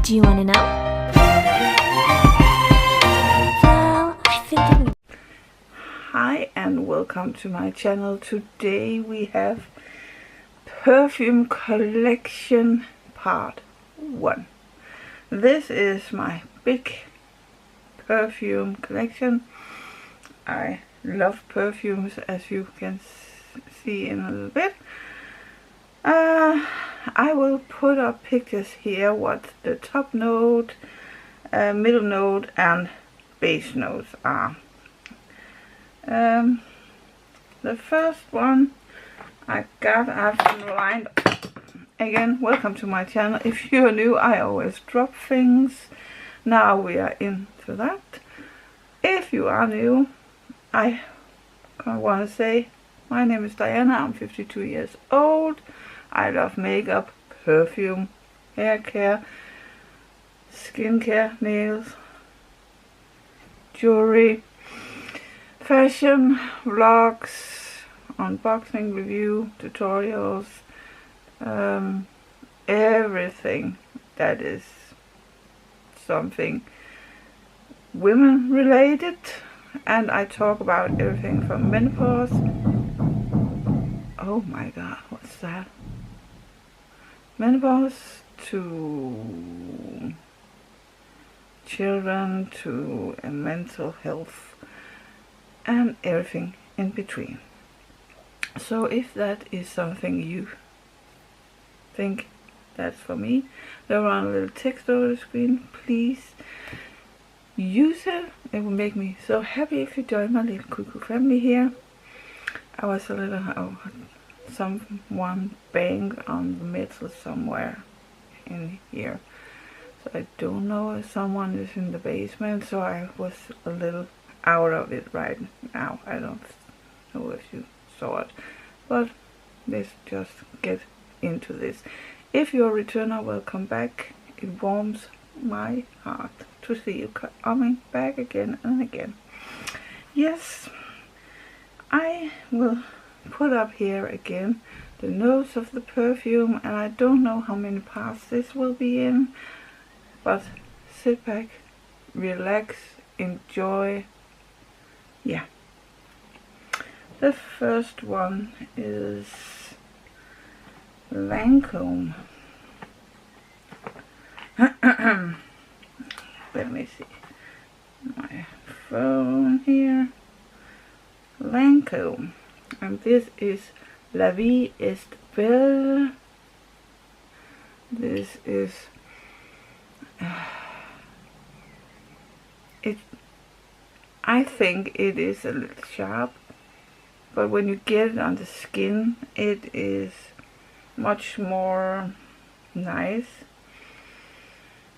Do you want to know? Well, I think I'm... Hi and welcome to my channel. Today we have Perfume Collection Part 1. This is my big perfume collection. I love perfumes, as you can see in a little bit. I will put up pictures here what the top note, middle note and base notes are. The first one I've been lined again. Welcome to my channel. If you're new, I always drop things. Now we are into that. If you are new, I want to say my name is Diana. I'm 52 years old. I love makeup, perfume, hair care, skincare, nails, jewelry, fashion, vlogs, unboxing, review, tutorials, everything that is something women related. And I talk about everything from menopause. Oh my god, what's that? Menopause to children to mental health and everything in between. So if that is something you think that's for me, there are a little text over the screen. Please use it. It will make me so happy if you join my little cuckoo family here. I was a little someone banged on the metal somewhere in here, so I don't know if someone is in the basement, so I was a little out of it right now. I don't know if you saw it, but let's just get into this. If you're a returner, welcome back. It warms my heart to see you coming back again and again. Yes, I will put up here again the notes of the perfume, and I don't know how many parts this will be in, but sit back, relax, enjoy. Yeah. The first one is Lancome. Let me see my phone here. Lancome, and this is La Vie est Belle. This is it. I think it is a little sharp, but when you get it on the skin, it is much more nice.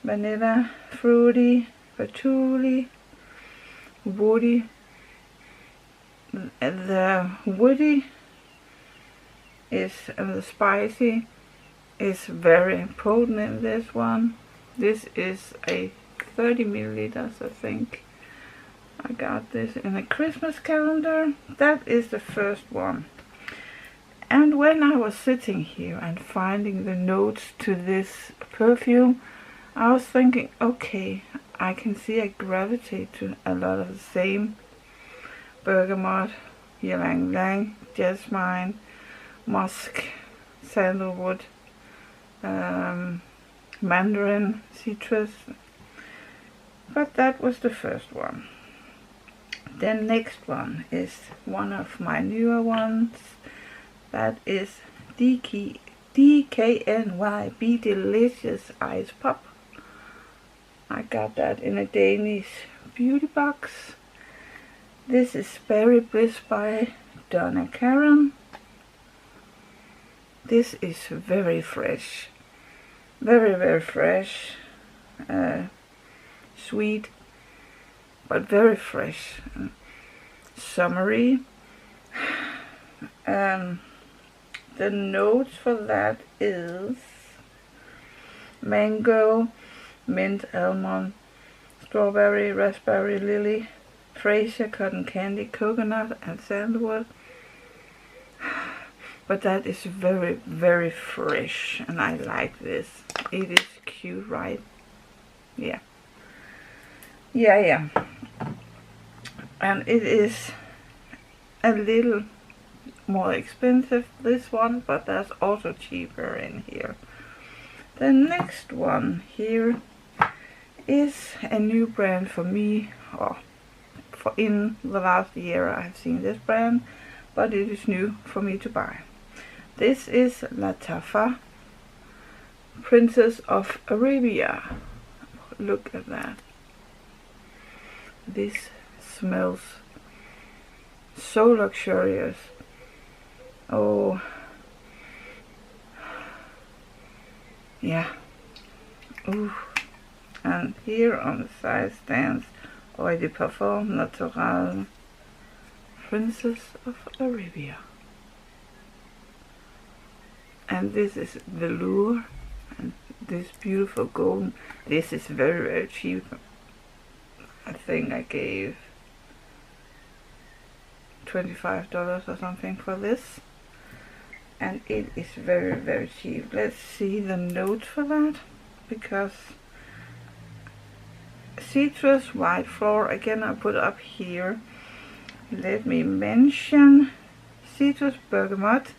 Vanilla, fruity, patchouli, woody. The woody is and the spicy is very potent in this one. This is a 30 milliliters, I think. I got this in a Christmas calendar. That is the first one. And when I was sitting here and finding the notes to this perfume, I was thinking, okay, I can see I gravitate to a lot of the same: bergamot, ylang ylang, jasmine, musk, sandalwood, mandarin, citrus. But that was the first one. The next one is one of my newer ones. That is DKNY Be Delicious Ice Pop. I got that in a Danish beauty box. This is Berry Bliss by Donna Karan. This is very fresh. Very, very fresh. Sweet, but very fresh. Summery. The notes for that is mango, mint, almond, strawberry, raspberry, lily, freesia, cotton candy, coconut and sandalwood. But that is very, very fresh, and I like this. It is cute, right? yeah. And it is a little more expensive, this one, but that's also cheaper in here. The next one here is a new brand for me, or for in the last year I've seen this brand, but it is new for me to buy. This is Lattafa, Princess of Arabia. Look at that. This smells so luxurious. Oh, yeah. Ooh. And here on the side stands Eau de Parfum Natural, Princess of Arabia. And this is velour, and this beautiful golden. This is very, very cheap. I think I gave $25 or something for this, and it is very, very cheap. Let's see the notes for that, because citrus, white flower, again I put up here. Let me mention citrus, bergamot,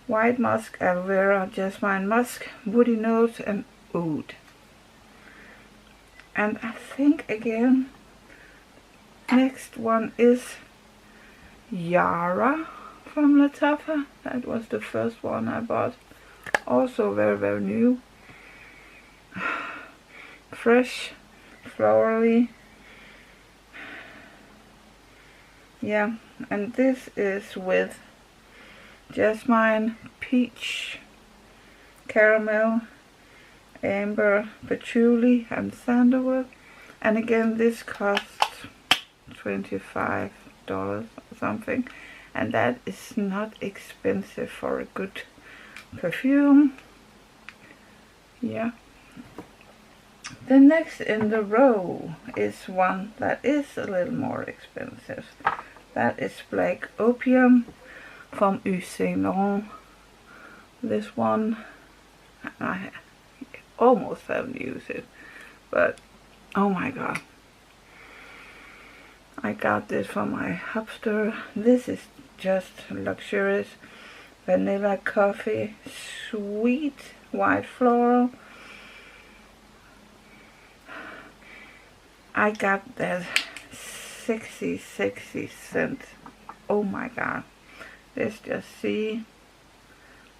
white musk, aloe vera, jasmine musk, woody notes, and oud. And I think again, next one is Yara from Lattafa. That was the first one I bought. Also very, very new. Fresh, florally. Yeah, and this is with jasmine, peach, caramel, amber, patchouli, and sandalwood. And again, this costs $25 or something, and that is not expensive for a good perfume. Yeah. The next in the row is one that is a little more expensive. That is Black Opium from Yves Saint Laurent. This one I almost haven't used it, but oh my god, I got this for my hamster. This is just luxurious. Vanilla coffee, sweet white floral. I got that 60 cent. Oh my god. Let's just see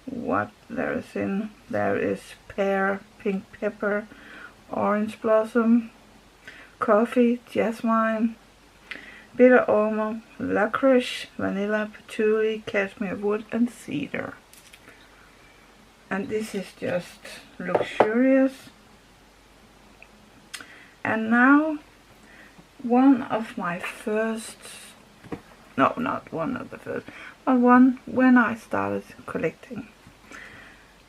what there is in. There is pear, pink pepper, orange blossom, coffee, jasmine, bitter almond, licorice, vanilla, patchouli, cashmere wood, and cedar. And this is just luxurious. And now, one of my first, no, not one of the first, but one when I started collecting.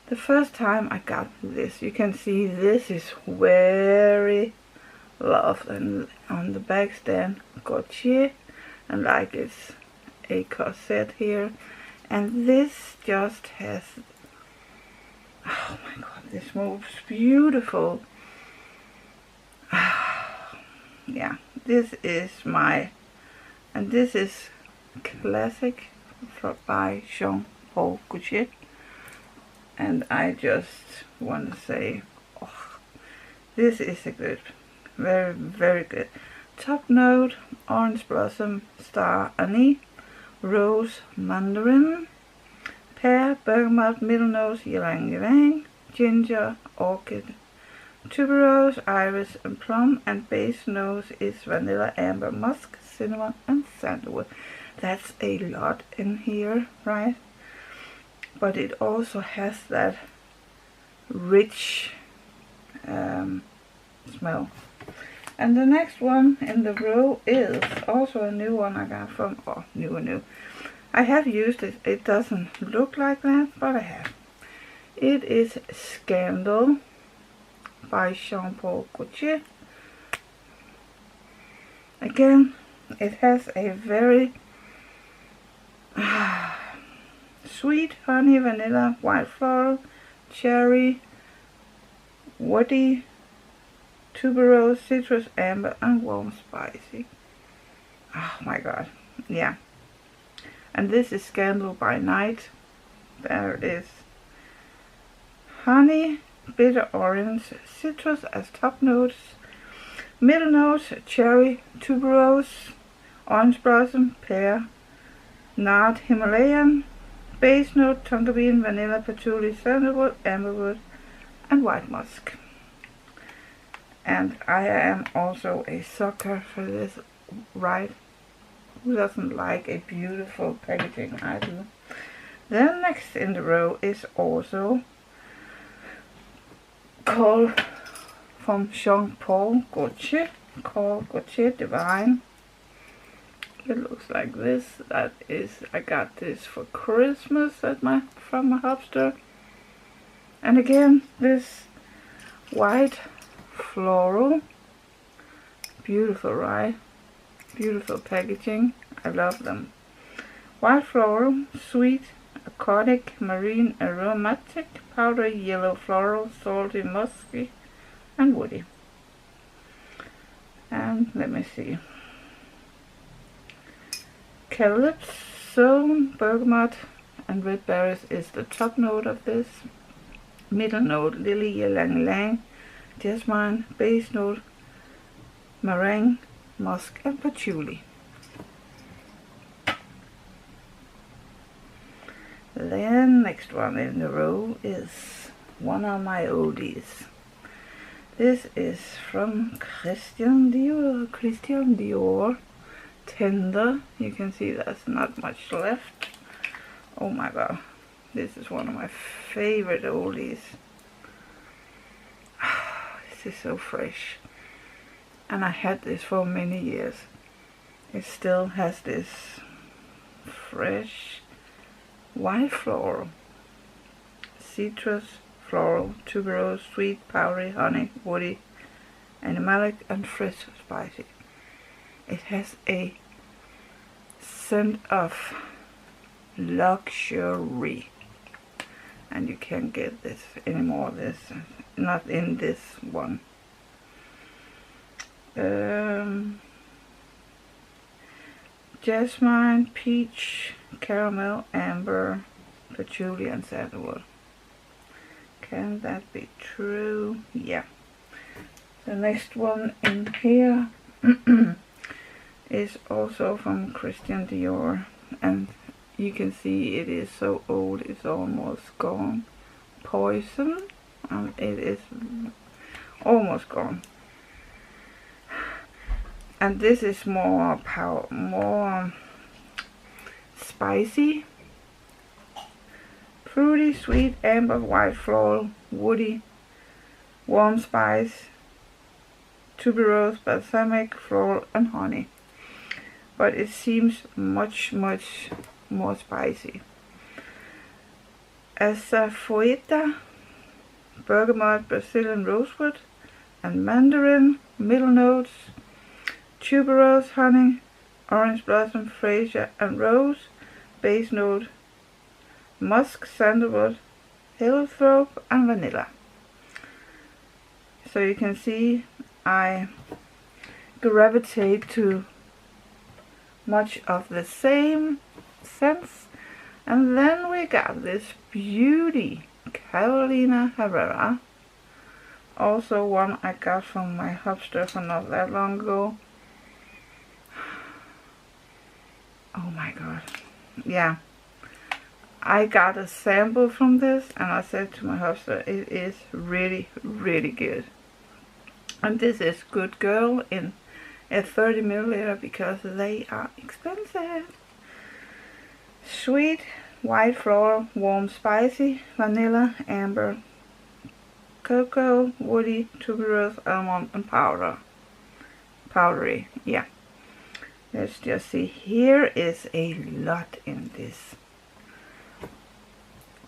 The first time I got this, you can see this is very loved, and on the back stand Gautier, and like it's a corset here, and this just has, oh my god, this moves beautiful. Yeah, this is my, and this is classic by Jean-Paul Gaultier, and I just want to say, oh, this is a good, very, very good. Top note, orange blossom, star anise, rose, mandarin, pear, bergamot, middle notes, ylang ylang, ginger, orchid, tuberose, iris, and plum, and base notes is vanilla, amber, musk, cinnamon, and sandalwood. That's a lot in here, right? But it also has that rich smell. And the next one in the row is also a new one I got from, oh, new. I have used it. It doesn't look like that, but I have. It is Scandal by Jean-Paul Gaultier. Again, it has a very sweet honey, vanilla, white floral, cherry, woody, tuberose, citrus, amber, and warm spicy. Oh my god, yeah. And this is Scandal by Night. There is honey, bitter orange, citrus as top notes, middle notes, cherry, tuberose, orange blossom, pear, nard, Himalayan, base note, tonka bean, vanilla, patchouli, sandalwood, amberwood, and white musk. And I am also a sucker for this, right? Who doesn't like a beautiful packaging? I do. Then next in the row is also called from Jean Paul Gaultier, called Gaultier Divine. It looks like this. That is, I got this for Christmas at from my hubster. And again, this white floral, beautiful, right? Beautiful packaging. I love them. White floral, sweet, aquatic, marine, aromatic, powdery yellow floral, salty, musky, and woody. And let me see. Calypso, bergamot, and red berries is the top note of this. Middle note, lily, ylang ylang, jasmine, base note, meringue, musk, and patchouli. Then next one in the row is one of my oldies. This is from Christian Dior Tender. You can see there's not much left. Oh my god, this is one of my favorite oldies. This is so fresh. And I had this for many years. It still has this fresh white floral, citrus, floral, tuberose, sweet, powdery, honey, woody, animalic, and fresh spicy. It has a scent of luxury, and you can't get this anymore. This not in this one. Jasmine, peach, caramel, amber, patchouli, and sandalwood. Can that be true? Yeah. The next one in here is also from Christian Dior, and you can see it is so old it's almost gone. Poison, and it is almost gone. And this is more spicy, fruity, sweet, amber, white floral, woody, warm spice, tuberose, balsamic, floral, and honey. But it seems much more spicy. Asafoetida, bergamot, Brazilian rosewood, and mandarin. Middle notes, tuberose, honey, orange blossom, freesia, and rose. Base note, musk, sandalwood, heliotrope, and vanilla. So you can see I gravitate to much of the same scents. And then we got this beauty, Carolina Herrera. Also one I got from my hubster for not that long ago. Oh my god. Yeah. I got a sample from this and I said to my hubster, it is really good. And this is Good Girl in a 30 milliliter because they are expensive. Sweet, white floral, warm spicy, vanilla, amber, cocoa, woody, tuberose, almond, and powdery. Yeah. Let's just see. Here is a lot in this.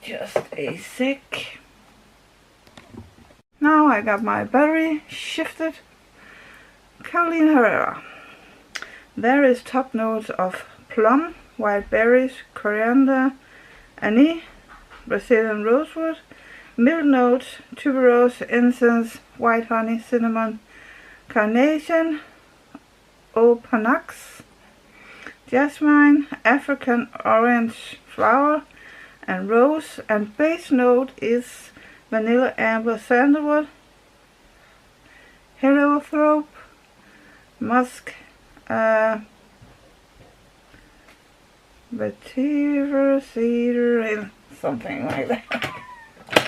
Just a sec. Now I got my battery shifted. Carolina Herrera. There is top notes of plum, white berries, coriander, anise, Brazilian rosewood. Middle notes, tuberose, incense, white honey, cinnamon, carnation, opanax, jasmine, African orange flower, and rose. And base note is vanilla, amber, sandalwood, heliotrope, musk, vetiver, cedar, and something like that.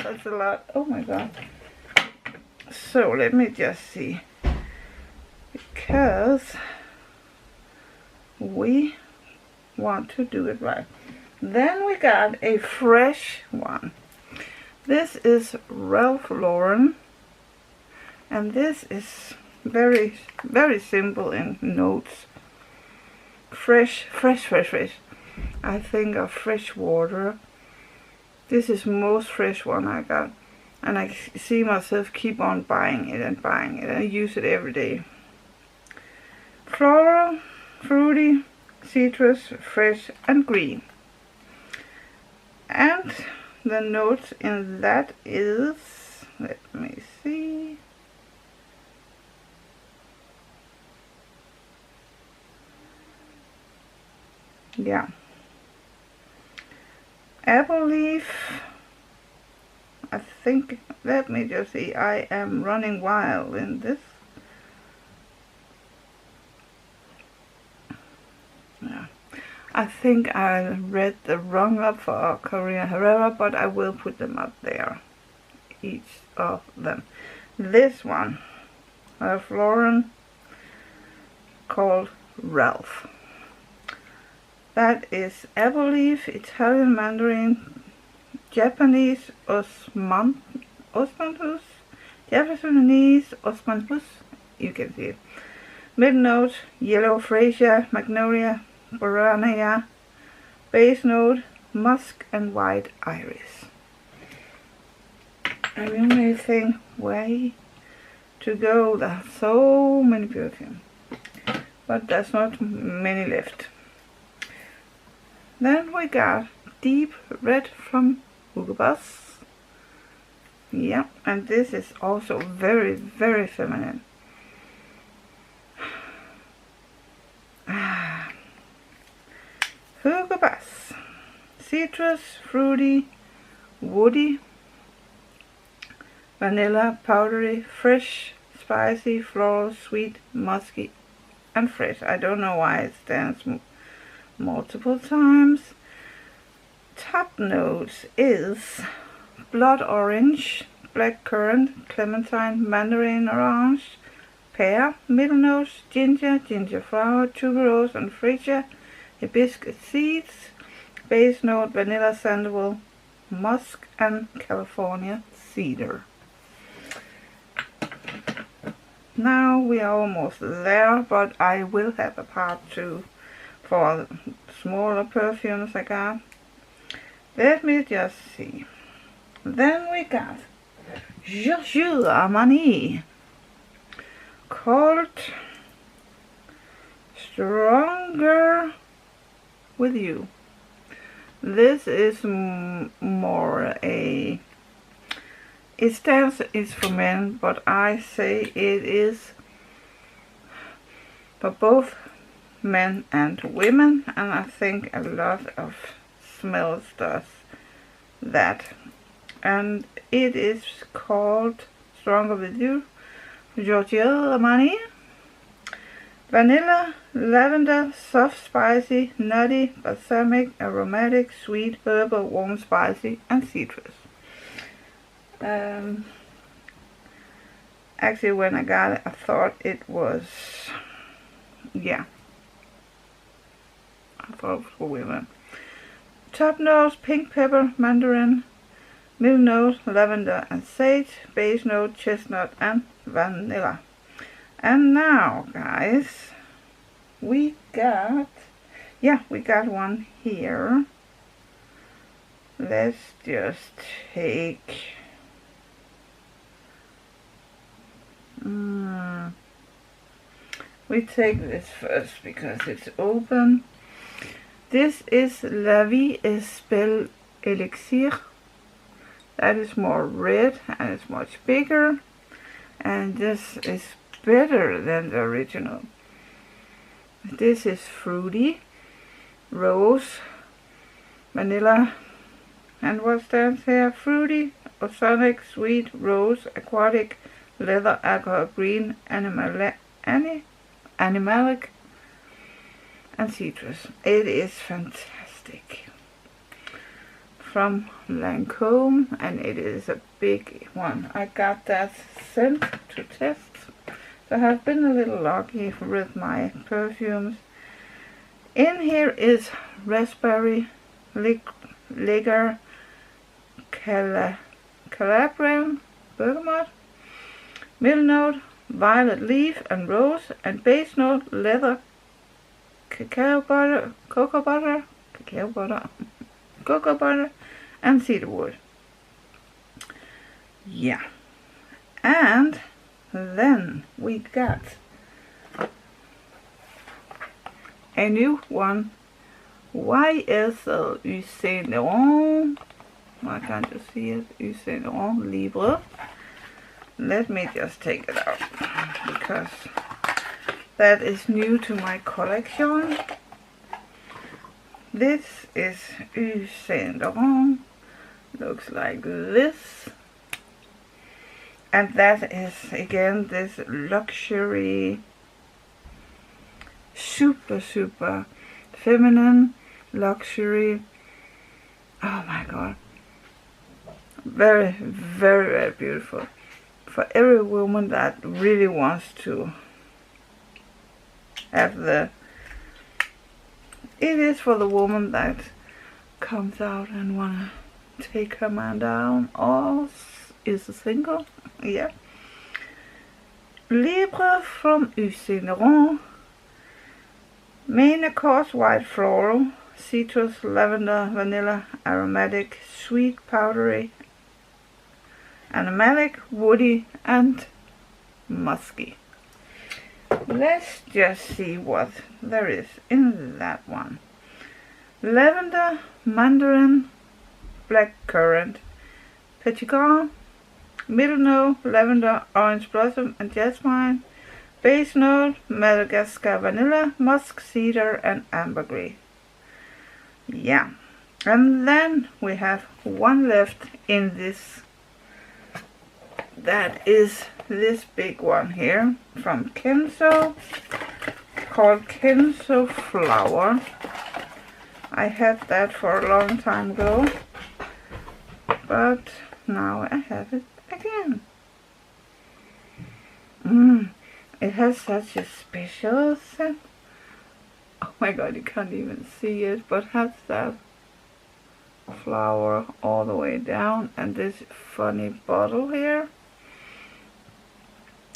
That's a lot. Oh my god. So let me just see, because we want to do it right. Then we got a fresh one. This is Ralph Lauren, and this is very, very simple in notes. Fresh. I think of fresh water. This is most fresh one I got, and I see myself keep on buying it and I use it every day. Floral, fruity, citrus, fresh, and green. And the note in that is, let me see, yeah, apple leaf. I think, let me just see, I am running wild in this. Yeah. I think I read the wrong up for Korea Herrera, but I will put them up there, each of them. This one, Ralph Lauren, called Ralph. That is apple leaf, Italian mandarin, Japanese osmanthus, Japanese osmanthus, you can see it. Mid note, yellow freesia, magnolia, Boranea. Base note, musk and white iris. And the only thing, way to go, there's so many perfume, but there's not many left. Then we got Deep Red from Hugo Boss. Yeah, and this is also very, very feminine. Hugo Boss. Citrus, fruity, woody, vanilla, powdery, fresh, spicy, floral, sweet, musky, and fresh. I don't know why it stands multiple times. Top notes is blood orange, black currant, clementine, mandarin orange, pear. Middle notes, ginger, ginger flower, tuberose and freesia, hibiscus seeds. Base note, vanilla, sandalwood, musk, and California cedar. Now we are almost there, but I will have a part 2 for the smaller perfumes I got. Let me just see. Then we got Giorgio Armani, called Stronger With You. This is more a, it stands is for men, but I say it is for both men and women, and I think a lot of smells does that. And it is called Stronger With You, Giorgio Armani. Vanilla, lavender, soft, spicy, nutty, balsamic, aromatic, sweet, herbal, warm, spicy, and citrus. Actually, when I got it, I thought it was, yeah, I thought it was for women. Top notes, pink pepper, mandarin. Middle note, lavender and sage. Base note, chestnut and vanilla. And now, guys, we got, we got one here. Let's just take, we take this first because it's open. This is La Vie est Belle Elixir. That is more red and it's much bigger. And this is better than the original. This is fruity, rose, vanilla, and what stands here? Fruity, oxonic, sweet, rose, aquatic, leather, alcohol, green, animalic, and citrus. It is fantastic. From Lancome, and it is a big one. I got that scent to test. So I have been a little lucky with my perfumes. In here is raspberry, liquor, calabrian, bergamot, middle note, violet leaf and rose, and base note, leather, cocoa butter, and cedarwood. Yeah. And then we got a new one, YSL Saint Laurent. Why can't you see it? Saint Laurent Libre. Let me just take it out, because that is new to my collection. This is Saint Laurent. Looks like this. And that is again this luxury, super feminine luxury. Oh my god. Very beautiful. For every woman that really wants to have the... It is for the woman that comes out and wanna take her man down, or is a single. Yeah. Libre from Saint Laurent. Main course white floral, citrus, lavender, vanilla, aromatic, sweet, powdery, animalic, woody, and musky. Let's just see what there is in that one. Lavender, mandarin, blackcurrant, petitgrain, middle note, lavender, orange blossom, and jasmine. Base note, Madagascar vanilla, musk, cedar, and ambergris. Yeah. And then we have one left in this. That is this big one here from XOXO, called XOXO Flower. I had that for a long time ago, but now I have it again. It has such a special scent. Oh my god, you can't even see it, but has that flower all the way down, and this funny bottle here.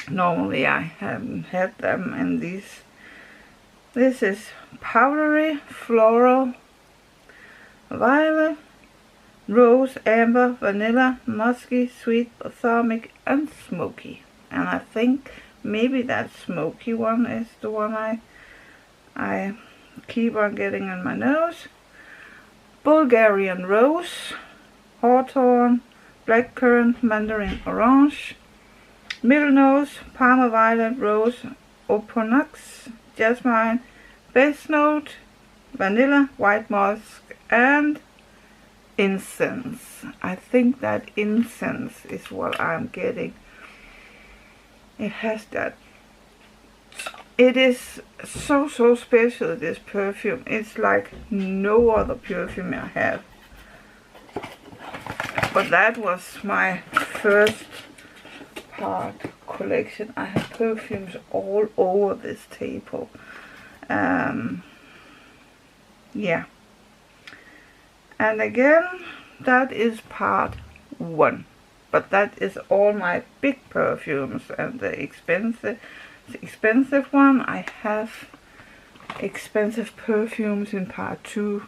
Normally I haven't had them in these. This is powdery, floral, violet, rose, amber, vanilla, musky, sweet, balsamic, and smoky. And I think maybe that smoky one is the one I keep on getting in my nose. Bulgarian rose, hawthorn, blackcurrant, mandarin orange, middle nose, Parma violet, rose, oponax, jasmine, base note, vanilla, white musk, and incense. I think that incense is what I'm getting. It has that. It is so special, this perfume. It's like no other perfume I have. But that was my first part collection. I have perfumes all over this table. Yeah. And again, that is part 1. But that is all my big perfumes, and the expensive one. I have expensive perfumes in part 2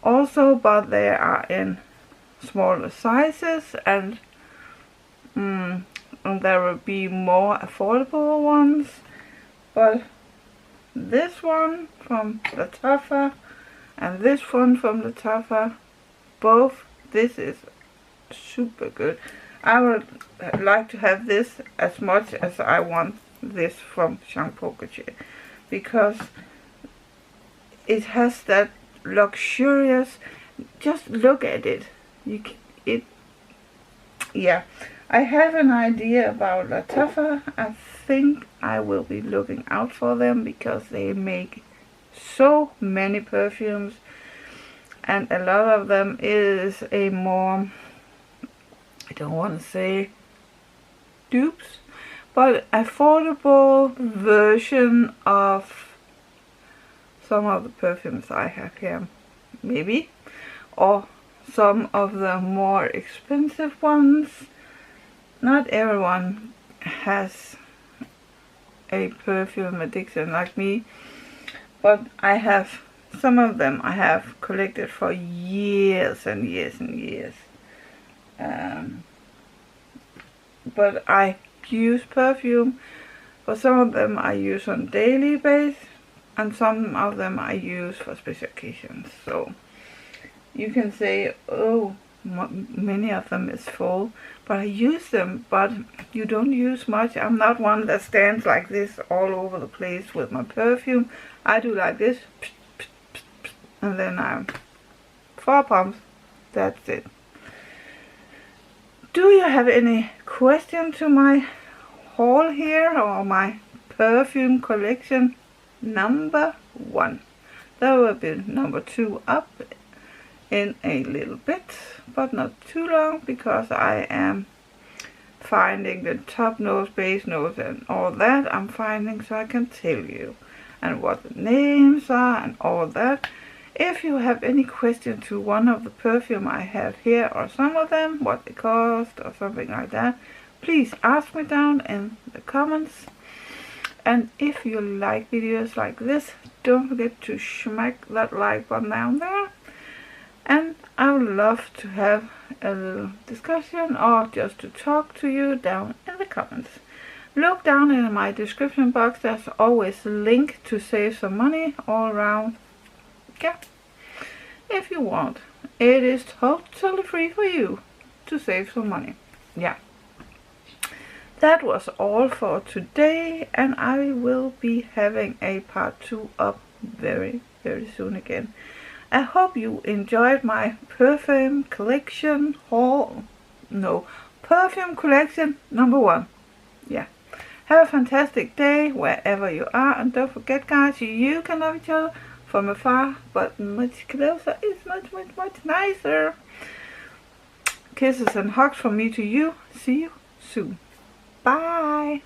also, but they are in smaller sizes, and there will be more affordable ones. But this one from Lattafa and this one from Lattafa, both, this is super good. I would like to have this as much as I want this from Jean Paul Gaultier, because it has that luxurious, just look at it. Yeah, I have an idea about Lattafa. I think I will be looking out for them because they make so many perfumes, and a lot of them is a more, I don't want to say dupes, but affordable version of some of the perfumes I have here, maybe, or some of the more expensive ones. Not everyone has a perfume addiction like me, but I have some of them I have collected for years and years and years. But I use perfume. For some of them I use on daily basis, and some of them I use for special occasions. So you can say, oh, many of them is full, but I use them, but you don't use much. I'm not one that stands like this all over the place with my perfume. I do like this, and then I'm 4 pumps, that's it. Do you have any question to my haul here, or my perfume collection number 1? There will be number 2 up in a little bit, but not too long, because I am finding the top notes, base notes, and all that I'm finding, so I can tell you and what the names are and all that. If you have any question to one of the perfume I have here, or some of them, what they cost or something like that, please ask me down in the comments. And if you like videos like this, don't forget to smack that like button down there. And I would love to have a little discussion, or just to talk to you down in the comments. Look down in my description box, there's always a link to save some money all around. Yeah, if you want. It is totally free for you to save some money. Yeah. That was all for today, and I will be having a part 2 up very, very soon again. I hope you enjoyed my perfume collection haul. No, perfume collection number 1. Yeah. Have a fantastic day wherever you are, and don't forget, guys, you can love each other from afar, but much closer is much, much, much nicer. Kisses and hugs from me to you. See you soon. Bye.